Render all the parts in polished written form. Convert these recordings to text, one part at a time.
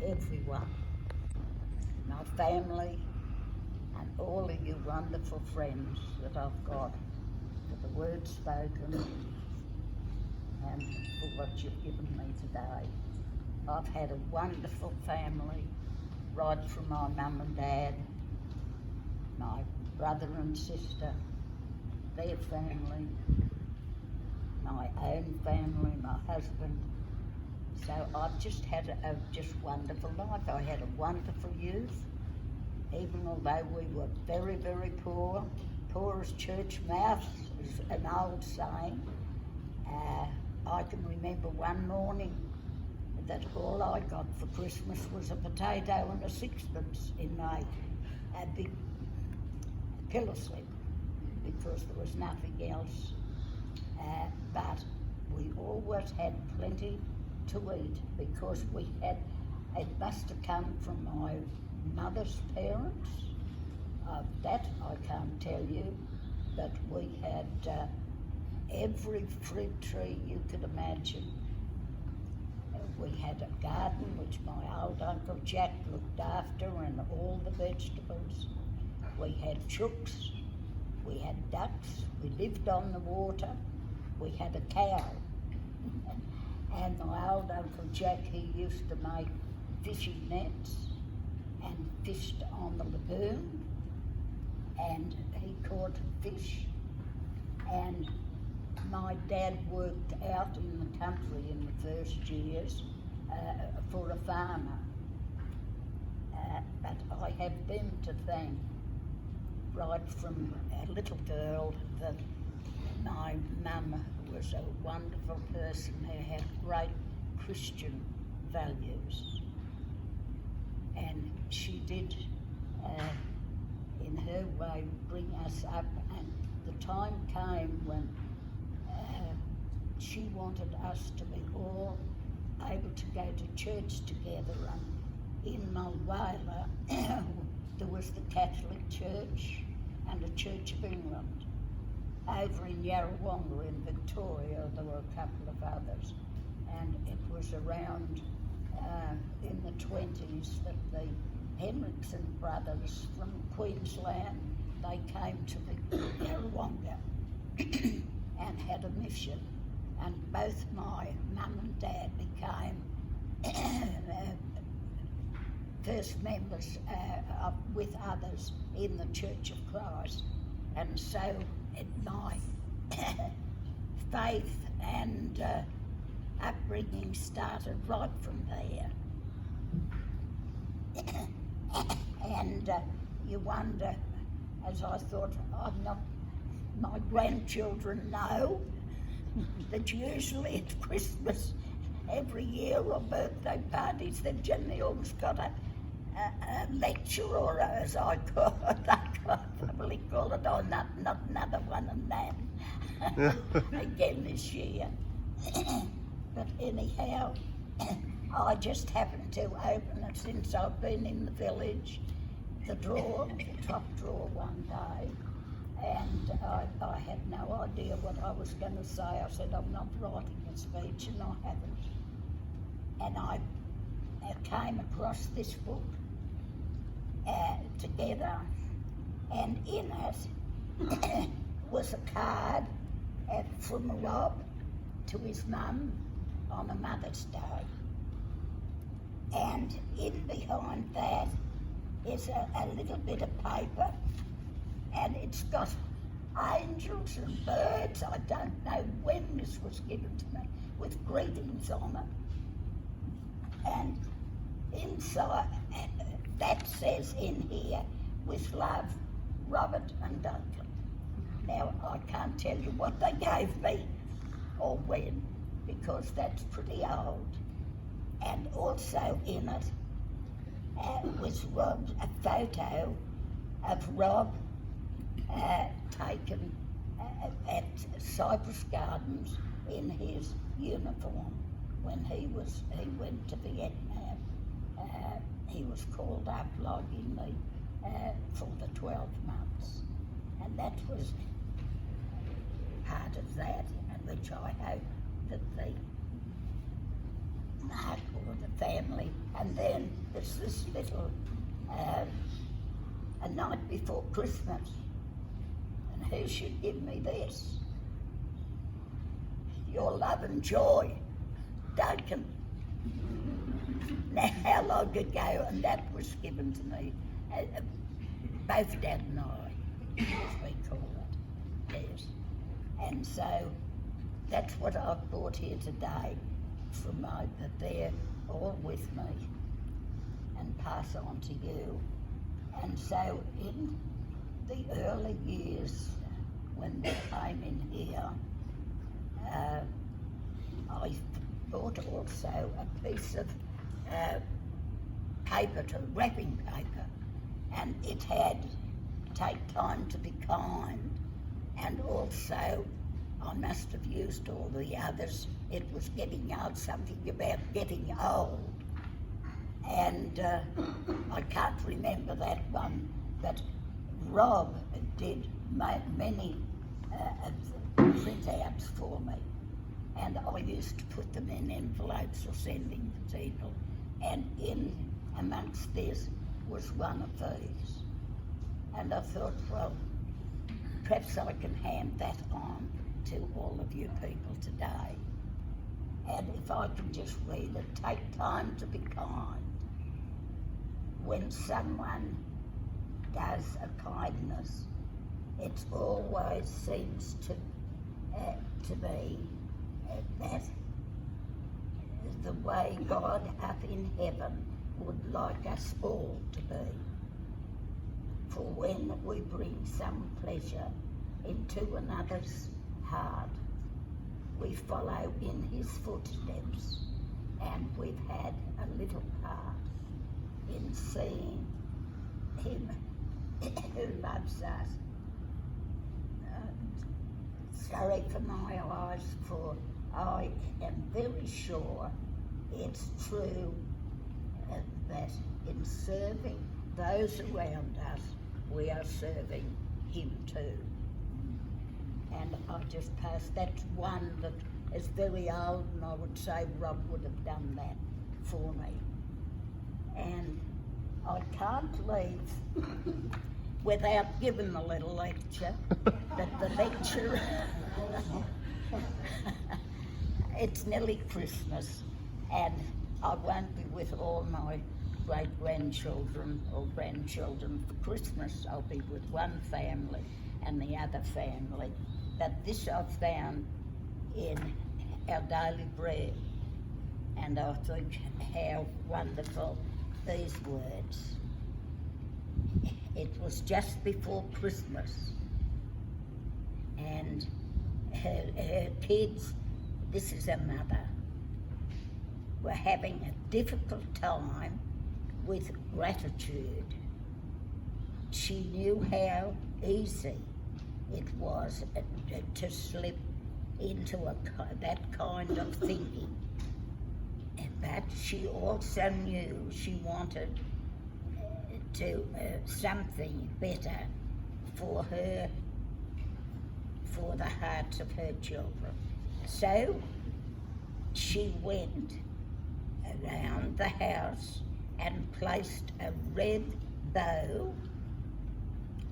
everyone, my family, and all of you wonderful friends that I've got, for the words spoken and for what you've given me today. I've had a wonderful family, right from my mum and dad, my brother and sister, their family, my own family, my husband. So I've just had a just wonderful life. I had a wonderful youth, even although we were very, very poor as church mouse is an old saying. I can remember one morning that all I got for Christmas was a potato and a sixpence in my big pillow slip, because there was nothing else. But we always had plenty to eat, because we had, it must have come from my mother's parents. That I can't tell you, but we had every fruit tree you could imagine. We had a garden which my old Uncle Jack looked after, and all the vegetables. We had chooks, we had ducks, we lived on the water, we had a cow. And my old Uncle Jack, he used to make fishing nets and fished on the lagoon, and he caught fish. And my dad worked out in the country in the first years for a farmer. But I have them to thank, right from a little girl, that my mum was a wonderful person who had great Christian values. And she did, in her way, bring us up, and the time came when she wanted us to be all able to go to church together. And in Mulwala, there was the Catholic Church and the Church of England. Over in Yarrawonga in Victoria, there were a couple of others. And it was around in the 20s that the Henriksen brothers from Queensland, they came to Yarrawonga and had a mission. And both my mum and dad became first members with others in the Church of Christ. And so my faith and upbringing started right from there. And you wonder, as I thought, my grandchildren know that usually at Christmas every year, or birthday parties, they've generally always got a lecture, or as I call it, I probably call it, oh, not another one of that again this year. But anyhow, I just happened to open it since I've been in the village, the top drawer one day, and I had no idea what I was going to say. I said, I'm not writing a speech, and I haven't. And I came across this book together, and in it was a card from Rob to his mum on a Mother's Day. And in behind that is a little bit of paper, and it's got angels and birds. I don't know when this was given to me, with greetings on it. And inside, that says in here, with love, Robert and Duncan. Now, I can't tell you what they gave me or when, because that's pretty old. And also in it was a photo of Rob taken at Cypress Gardens in his uniform when he went to Vietnam. He was called up like in for the 12 months, and that was part of that, and which I hope that the Mark or the family, and then there's this little, a night before Christmas, and who should give me this? Your love and joy, Duncan. Now, how long ago, and that was given to me, both Dad and I, as we call it, yes. And so that's what I've brought here today from that they're all with me and pass on to you. And so in the early years when they came in here, I bought also a piece of paper, wrapping paper, and it had "Take Time to Be Kind," and also I must have used all the others. It was getting out, something about getting old, and I can't remember that one, but Rob did many of the printouts for me, and I used to put them in envelopes or sending to people, and in amongst this was one of these, and I thought, well, perhaps I can hand that on to all of you people today. And if I can just read it, take time to be kind. When someone does a kindness, it always seems to be that the way God up in heaven would like us all to be. For when we bring some pleasure into another's heart, we follow in his footsteps, and we've had a little part in seeing him who loves us. Sorry for my eyes, for I am very sure it's true that in serving those around us, we are serving him too. And I just passed, that's one that is very old, and I would say Rob would have done that for me. And I can't leave without giving a little lecture, but the lecture, it's nearly Christmas, and I won't be with all my great-grandchildren or grandchildren for Christmas. I'll be with one family and the other family. But this I've found in our daily bread, and I think how wonderful these words. It was just before Christmas, and her kids, this is her mother, were having a difficult time with gratitude. She knew how easy it was to slip into that kind of thinking. But she also knew she wanted to something better for her, for the hearts of her children. So she went around the house and placed a red bow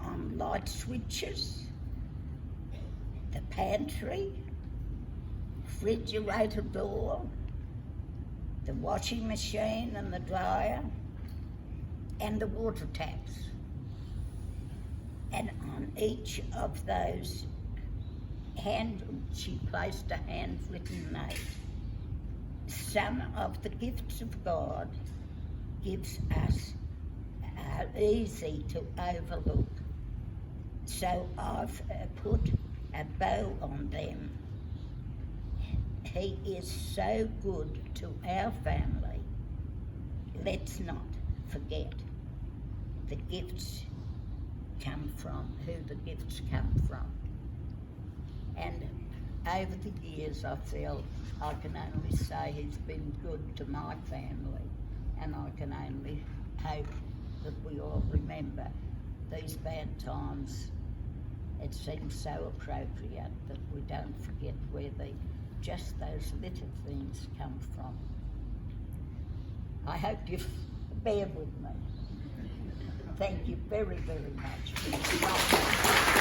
on light switches, the pantry, refrigerator door, the washing machine and the dryer, and the water taps. And on each of those she placed a handwritten note. Some of the gifts of God gives us are easy to overlook. So I've put a bow on them. He is so good to our family. Let's not forget the gifts come from, who the gifts come from. And over the years I feel I can only say he's been good to my family, and I can only hope that we all remember these bad times. It seems so appropriate that we don't forget where just those little things come from. I hope you bear with me. Thank you very, very much for your